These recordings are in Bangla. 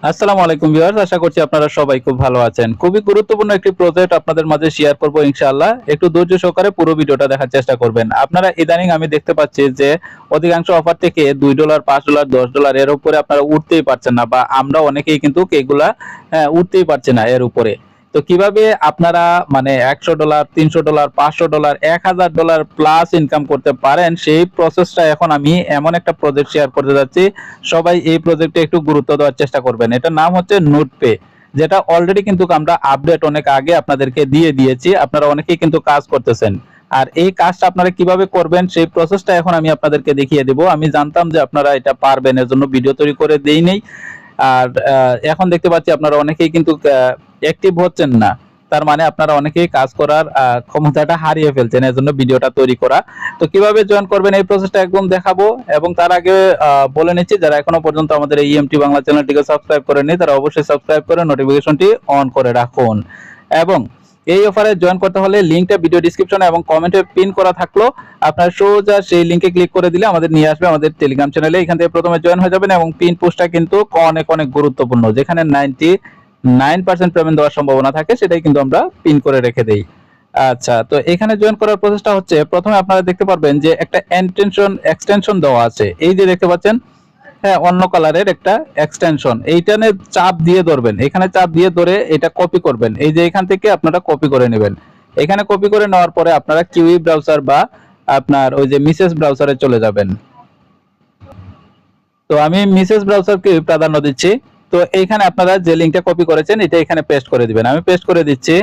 আসসালামু আলাইকুম ভিউয়ার্স, আশা করছি আপনারা সবাই খুব ভালো আছেন। খুবই গুরুত্বপূর্ণ একটি প্রজেক্ট আপনাদের মাঝে শেয়ার করব ইনশাআল্লাহ। একটু ধৈর্য সহকারে পুরো ভিডিওটা দেখার চেষ্টা করবেন। আপনারা ইদানিং আমি দেখতে পাচ্ছি যে অধিকাংশ অফার থেকে $2, $5, $10 এর উপরে আপনারা উঠতেই পারছেন না, বা আমরা অনেকেই কিন্তু এগুলা উঠতেই পারছি না এর উপরে। তো কিভাবে আপনারা মানে $100, $300, $500, $1000 প্লাস ইনকাম করতে পারেন, সেই প্রসেসটা এখন আমি এমন একটা প্রজেক্ট শেয়ার করতে যাচ্ছি। সবাই এই প্রজেক্টে একটু গুরুত্ব দেওয়ার চেষ্টা করবেন। এটার নাম হচ্ছে নোটপে, যেটা অলরেডি কিন্তু আমরা আপডেট অনেক আগে আপনাদেরকে দিয়ে দিয়েছি। আপনারা অনেকেই কিন্তু কাজ করতেছেন। আর এই কাজটা আপনারা কিভাবে করবেন সেই প্রসেসটা এখন আমি আপনাদেরকে দেখিয়ে দেব। আমি জানতাম যে আপনারা এটা পারবেন, এর জন্য ভিডিও তৈরি করে দেই নেই। আর এখন দেখতে পাচ্ছি আপনারা অনেকেই কিন্তু অ্যাক্টিভ হচ্ছেন না। তার মানে আপনারা অনেকেই কাজ করার ক্ষমতাটা হারিয়ে ফেলছেন, এজন্য ভিডিওটা তৈরি করা। তো কিভাবে জয়েন করবেন এই প্রসেসটা একদম দেখাবো। এবং তার আগে বলে নিচ্ছি, যারা এখনো পর্যন্ত আমাদের এই ইএমটি বাংলা চ্যানেলটিকে সাবস্ক্রাইব করেননি তারা অবশ্যই সাবস্ক্রাইব করে নোটিফিকেশনটি অন করে রাখুন। এবং এই অফারে জয়েন করতে হলে লিংকটা ভিডিও ডেসক্রিপশনে এবং কমেন্টে পিন করা থাকলো। আপনারা সোজা সেই লিংকে ক্লিক করে দিলে আমাদের নিয়ে আসবে আমাদের টেলিগ্রাম চ্যানেলে। এখান থেকে প্রথমে জয়েন হয়ে যাবেন এবং পিন পোস্টটা কিন্তু অনেক অনেক গুরুত্বপূর্ণ, যেখানে 99% পেমেন্ট দেওয়ার সম্ভাবনা থাকে, সেটাই কিন্তু আমরা পিন করে রেখে দেই। আচ্ছা, তো এখানে জয়েন করার প্রসেসটা হচ্ছে, প্রথমে আপনারা দেখতে পারবেন যে একটা এক্সটেনশন দেওয়া আছে, এই যে দেখতে পাচ্ছেন। হ্যাঁ, অন্য কালারের একটা এক্সটেনশন, এইখানে চাপ দিয়ে ধরবেন, এখানে চাপ দিয়ে ধরে এটা কপি করবেন। এই যে এখান থেকে আপনারা কপি করে নেবেন। এখানে কপি করে নেওয়ার পরে আপনারা কিউই ব্রাউজার বা আপনার ওই যে মিসেস ব্রাউজারে চলে যাবেন। তো আমি মিসেস ব্রাউজারকে প্রাধান্য দিচ্ছি। তো এইখানে আপনারা যে লিংকটা কপি করেছেন এটা এখানে পেস্ট করে দিবেন। আমি পেস্ট করে দিচ্ছি।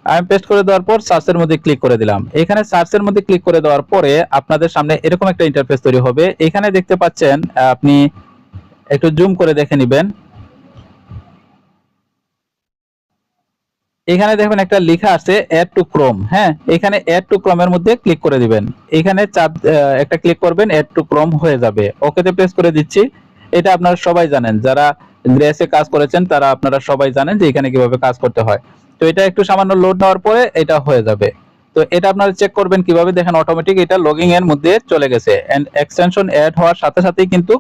আমি পেস্ট করে দেওয়ার পর সার্চের মধ্যে ক্লিক করে দিলাম। এখানে সার্চের মধ্যে ক্লিক করে দেওয়ার পরে আপনাদের সামনে এরকম একটা ইন্টারফেস তৈরি হবে। এখানে দেখতে পাচ্ছেন, আপনি একটু জুম করে দেখে নেবেন। এখানে দেখবেন একটা লেখা আছে অ্যাড টু ক্রোম। হ্যাঁ, এখানে অ্যাড টু ক্রোমের মধ্যে ক্লিক করে দিবেন। এখানে চাপ একটা ক্লিক করবেন, অ্যাড টু ক্রোম হয়ে যাবে। ওকেতে প্রেস করে দিচ্ছি। এটা আপনারা সবাই জানেন, যারা গ্রেসে কাজ করেছেন তারা আপনারা সবাই জানেন যে এখানে কিভাবে কাজ করতে হয়। তো এটা একটু সামান্য লোড নেওয়ার পরে এটা হয়ে যাবে। তো এটা আপনারা চেক করবেন কিভাবে, দেখেন অটোমেটিক এটা লগইন এর মধ্যে চলে গেছে এন্ড এক্সটেনশন অ্যাড হওয়ার সাথে সাথেই কিন্তু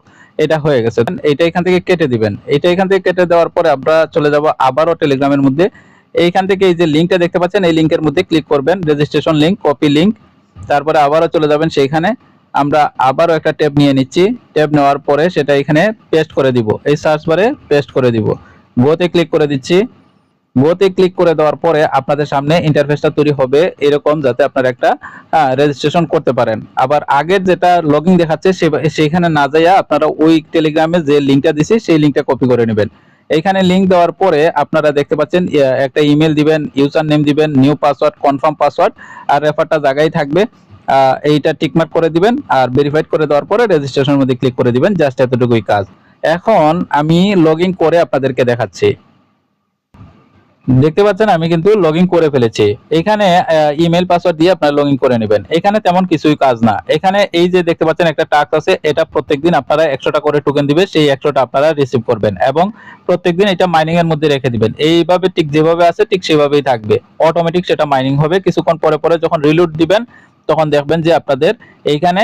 এটা হয়ে গেছে। এটা এখান থেকে কেটে দিবেন। এটা এখান থেকে কেটে দেওয়ার পরে আমরা চলে যাব আবারও টেলিগ্রামের মধ্যে। এইখান থেকে এই যে লিংকটা দেখতে পাচ্ছেন, এই লিংকের মধ্যে ক্লিক করবেন, রেজিস্ট্রেশন লিংক, কপি লিংক। তারপরে আবারও চলে যাবেন সেইখানে। আমরা আবারও একটা ট্যাব নিয়ে নিচ্ছি। ট্যাব নেওয়ার পরে সেটা এখানে পেস্ট করে দিব, এই সার্চ বারে পেস্ট করে দিব। গোতে ক্লিক করে দিচ্ছি। গোতে ক্লিক করে দেওয়ার পরে আপনাদের সামনে ইন্টারফেসটা তৈরি হবে এরকম, যাতে আপনারা একটা রেজিস্ট্রেশন করতে পারেন। আবার আগের যেটা লগইন দেখাচ্ছে সেখানে না যাইয়া আপনারা ওই টেলিগ্রামে যে লিংকটা দিছি সেই লিংকটা কপি করে নেবেন। এইখানে লিংক দেওয়ার পরে আপনারা দেখতে পাচ্ছেন একটা ইমেল দিবেন, ইউজার নেম দিবেন, নিউ পাসওয়ার্ড, কনফার্ম পাসওয়ার্ড, আর রেফারটা জায়গায় থাকবে। এইটা টিকমার্ক করে দিবেন আর ভেরিফাইড করে দেওয়ার পরে রেজিস্ট্রেশনের মধ্যে ক্লিক করে দিবেন। জাস্ট এতটুকুই কাজ। এখন আমি লগইন করে আপনাদেরকে দেখাচ্ছি। দেখতে পাচ্ছেন আমি কিন্তু লগইন করে ফেলেছি। এখানে ইমেল পাসওয়ার্ড দিয়ে আপনারা লগইন করে নেবেন। এখানে তেমন কিছুই কাজ না। এখানে এই যে দেখতে পাচ্ছেন একটা টাস্ক আছে, এটা প্রত্যেকদিন আপনারা 100টা করে টোকেন দিবে, সেই 100টা আপনারা রিসিভ করবেন এবং প্রত্যেকদিন এটা মাইনিং এর মধ্যে রেখে দিবেন। এইভাবে ঠিক যেভাবে আছে ঠিক সেভাবেই থাকবে। অটোমেটিক সেটা মাইনিং হবে। কিছুক্ষণ পরে পরে যখন রিলোড দিবেন তখন দেখবেন যে আপনাদের এইখানে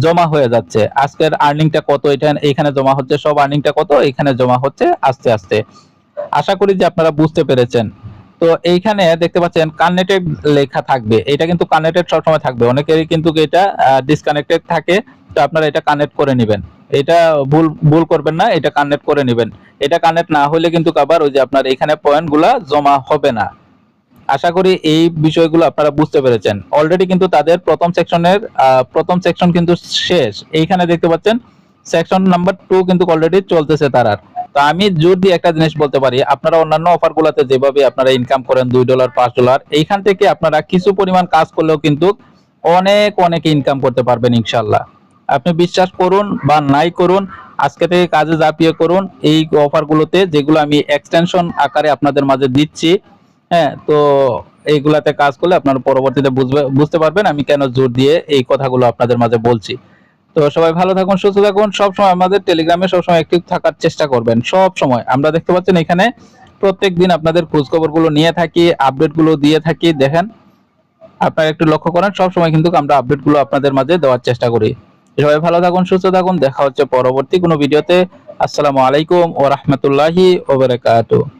জমা হয়ে যাচ্ছে। আজকের আর্নিংটা কত এটা এইখানে জমা হচ্ছে, সব আর্নিংটা কত এখানে জমা হচ্ছে আস্তে আস্তে। আশা করি যে আপনারা বুঝতে পেরেছেন। তো এইখানে দেখতে পাচ্ছেন কানেক্টেড লেখা থাকবে, এটা কিন্তু কানেক্টেড সবসময় থাকবে। অনেকেরই কিন্তু এটা ডিসকানেক্টেড থাকে। তো আপনারা এটা কানেক্ট করে নেবেন। এটা ভুল ভুল করবেন না, এটা কানেক্ট করে নেবেন। এটা কানেক্ট না হলে কিন্তু আবার ওই যে আপনার এখানে পয়েন্টগুলা জমা হবে না। আশা করি এই বিষয়গুলো আপনারা বুঝতে পেরেছেন। অলরেডি কিন্তু তাদের প্রথম সেকশন কিন্তু শেষ। এইখানে দেখতে পাচ্ছেন সেকশন নাম্বার 2 কিন্তু অলরেডি চলতেছে তারার। তো আমি জোর দিয়ে একটা জিনিস বলতে পারি, আপনারা অন্যান্য অফার গুলাতে যেভাবে আপনারা ইনকাম করেন $2, $5, এইখান থেকে আপনারা কিছু পরিমাণ কাজ করলেও কিন্তু অনেক অনেক ইনকাম করতে পারবেন ইনশাল্লাহ। আপনি বিশ্বাস করুন বা নাই করুন, আজকে থেকে কাজে ঝাঁপিয়ে করুন এই অফার গুলোতে, যেগুলো আমি এক্সটেনশন আকারে আপনাদের মাঝে দিচ্ছি। হ্যাঁ, তো এইগুলাতে কাজ করলে আপনারা পরবর্তীতে বুঝতে পারবেন আমি কেন জোর দিয়ে এই কথাগুলো আপনাদের মাঝে বলছি। তো সবাই ভালো থাকুন, সুস্থ থাকুন। সবসময় আমাদের টেলিগ্রামে সবসময় অ্যাক্টিভ থাকার চেষ্টা করবেন। সব সময় আমরা দেখতে পাচ্ছেন এখানে প্রত্যেকদিন আপনাদের খোঁজ খবরগুলো নিয়ে থাকি, আপডেটগুলো দিয়ে থাকি। দেখেন, আপনারা একটু লক্ষ্য করেন, সবসময় কিন্তু আমরা আপডেটগুলো আপনাদের মাঝে দেওয়ার চেষ্টা করি। সবাই ভালো থাকুন, সুস্থ থাকুন। দেখা হচ্ছে পরবর্তী কোনো ভিডিওতে। আসসালামু আলাইকুম ওয়া রাহমাতুল্লাহি ওয়া বারাকাতুহু।